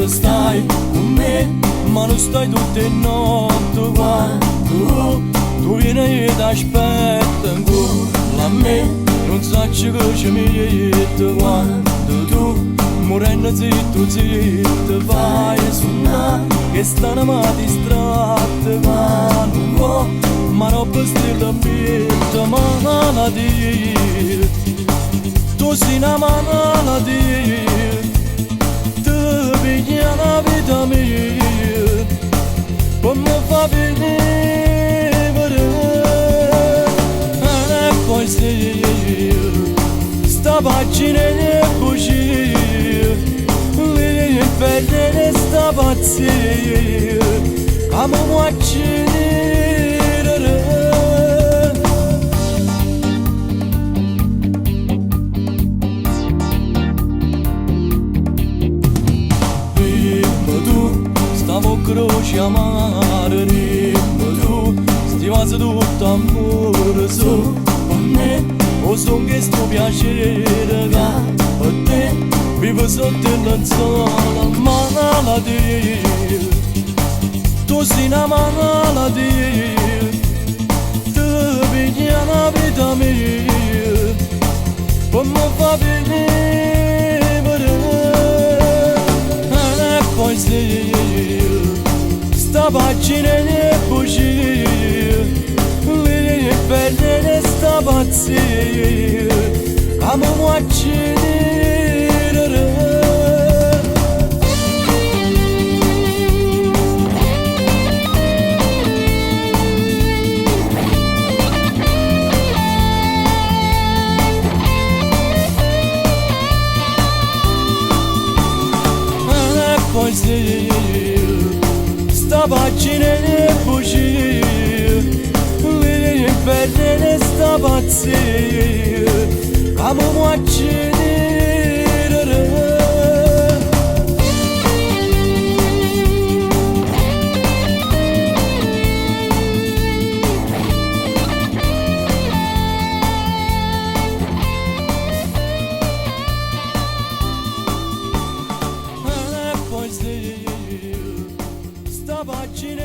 stai con me, ma non stai tutte notte quando tu vieni e ti aspetta ancora a me. Non so che ci metti quando tu morendo zitto zitto vai a suonare che stanno ma distratte ma non può, ma non può stare pietà malattia. Tu sei una malattia, tu piglia la vita mia, poi mi fa venire e poi sta pagina è bugia, li perdere sta pazzia, come stavo croce amare, dimmi tu, stivazzi tutto amore su per me, o son che sto piacere che per te, vivo sotto una zona malattia, tu sei una malattia, tu piglia la vita mia, poi mi fa venire e poi sta pagina è bugia, li perdere sta pazzia, come sta pagina è bugia, li perdere sta pazzia, come sta pagina